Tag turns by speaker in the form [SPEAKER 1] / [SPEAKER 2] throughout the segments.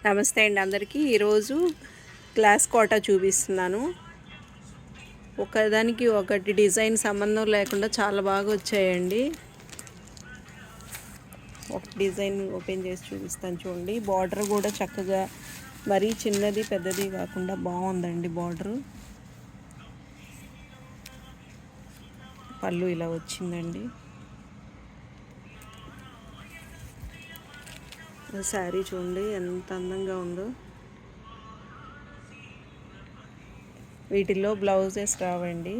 [SPEAKER 1] నమస్తే అండి అందరికీ. ఈరోజు గ్లాస్ కోటా చూపిస్తున్నాను. ఒకదానికి ఒకటి డిజైన్ సంబంధం లేకుండా చాలా బాగా వచ్చాయండి. ఒక డిజైన్ ఓపెన్ చేసి చూపిస్తాను చూడండి. బార్డర్ కూడా చక్కగా మరీ చిన్నది పెద్దది కాకుండా బాగుందండి. బార్డరు పళ్ళు ఇలా వచ్చిందండి. శారీ చూడండి ఎంత అందంగా ఉందో. వీటిల్లో బ్లౌజెస్ రావండి.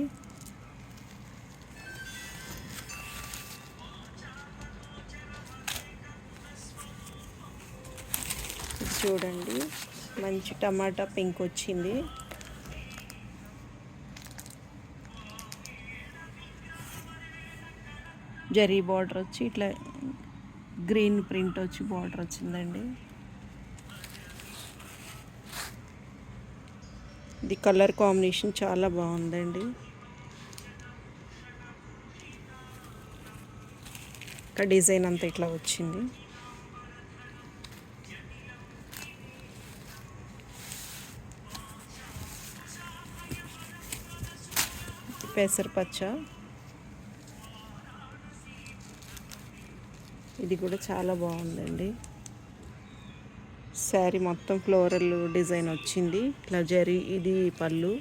[SPEAKER 1] చూడండి మంచి టమాటా పింక్ వచ్చింది. జరీ బార్డర్ వచ్చి ఇట్లా గ్రీన్ ప్రింట్ వచ్చి బార్డర్ వచ్చిందండి. ఇది కలర్ కాంబినేషన్ చాలా బాగుందండి. ఇక్కడ డిజైన్ అంతా ఇట్లా వచ్చింది. పెసరపచ్చ, ఇది కూడా చాలా బాగుందండి. శారీ మొత్తం ఫ్లోరల్ డిజైన్ వచ్చింది. ఇట్లా జరీ, ఇది పళ్ళు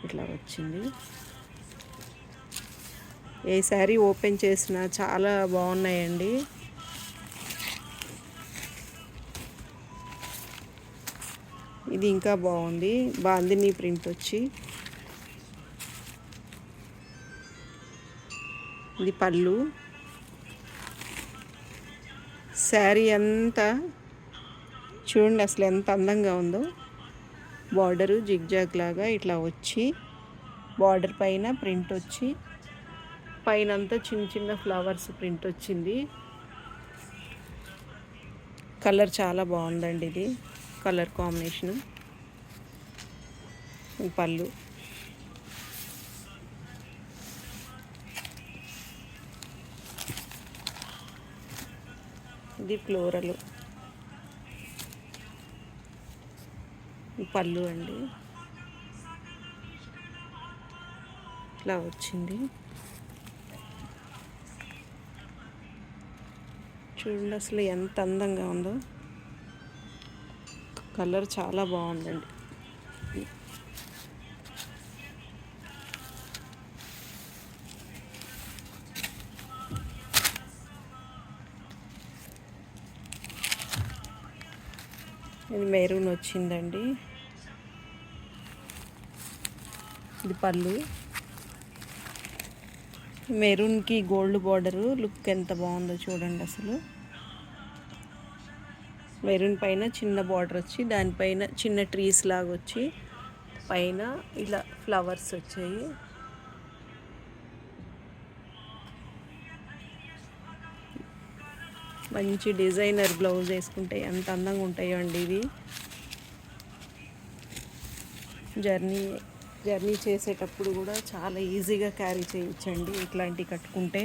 [SPEAKER 1] ఇట్లా వచ్చింది. ఏ శారీ ఓపెన్ చేసినా చాలా బాగున్నాయండి. ఇది ఇంకా బాగుంది. బాందిని ప్రింట్ వచ్చి ఇది పళ్ళు. శారీ అంతా చూడండి అసలు ఎంత అందంగా ఉందో. బార్డరు జిగ్జాగ్ లాగా ఇట్లా వచ్చి బార్డర్ పైన ప్రింట్ వచ్చి పైన అంతా చిన్న చిన్న ఫ్లవర్స్ ప్రింట్ వచ్చింది. కలర్ చాలా బాగుందండి. ఇది కలర్ కాంబినేషను. పళ్ళు ఇది ఫ్లోరల్ పళ్ళు అండి. ఇట్లా వచ్చింది. చూడండి అసలు ఎంత అందంగా ఉందో. కలర్ చాలా బాగుందండి. ఇది మెరూన్ వచ్చిందండి. ఇది పళ్ళు. మెరూన్కి గోల్డ్ బార్డరు లుక్ ఎంత బాగుందో చూడండి అసలు. మెరూన్ పైన చిన్న బార్డర్ వచ్చి దానిపైన చిన్న ట్రీస్ లాగా వచ్చి పైన ఇలా ఫ్లవర్స్ వచ్చాయి. మంచి డిజైనర్ బ్లౌజ్ వేసుకుంటే ఎంత అందంగా ఉంటాయో అండి ఇవి. జర్నీ చేసేటప్పుడు కూడా చాలా ఈజీగా క్యారీ చేయొచ్చండి ఇట్లాంటివి కట్టుకుంటే.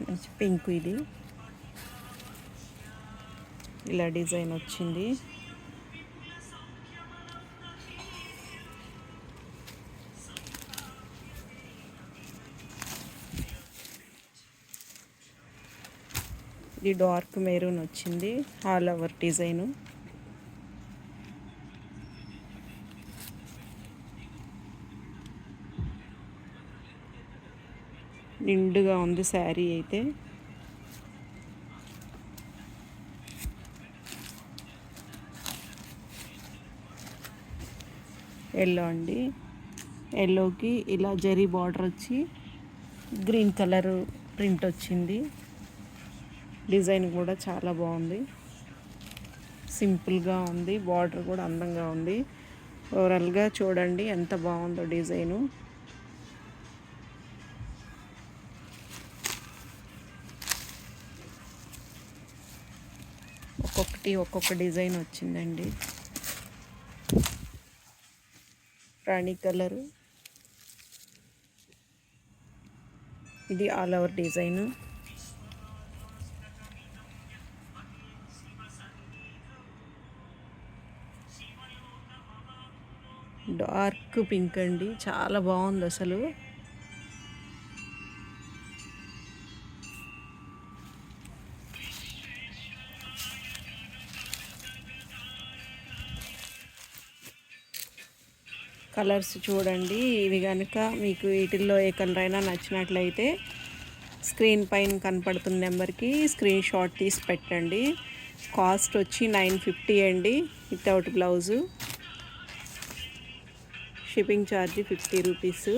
[SPEAKER 1] మంచి పింక్, ఇది ఇలా డిజైన్ వచ్చింది. ఇది డార్క్ మెరూన్ వచ్చింది. All over design. నిండుగా ఉంది శారీ అయితే. ఎల్లో అండి. ఎల్లోకి ఇలా జరీ బార్డర్ వచ్చి గ్రీన్ కలర్ ప్రింట్ వచ్చింది. డిజైన్ కూడా చాలా బాగుంది. సింపుల్గా ఉంది. బార్డర్ కూడా అందంగా ఉంది. ఓవరాల్గా చూడండి ఎంత బాగుందో డిజైను. ఒక్కొక్క డిజైన్ వచ్చిందండి. రాణి కలరు, ఇది all over design. Dark pink అండి, చాలా బాగుంది అసలు. కలర్స్ చూడండి. ఇవి కనుక మీకు వీటిల్లో ఏ కలర్ అయినా నచ్చినట్లయితే స్క్రీన్ పైన కనపడుతున్న నెంబర్కి స్క్రీన్ షాట్ తీసి పెట్టండి. కాస్ట్ వచ్చి 950 అండి without blouse. Shipping charge 50 rupees.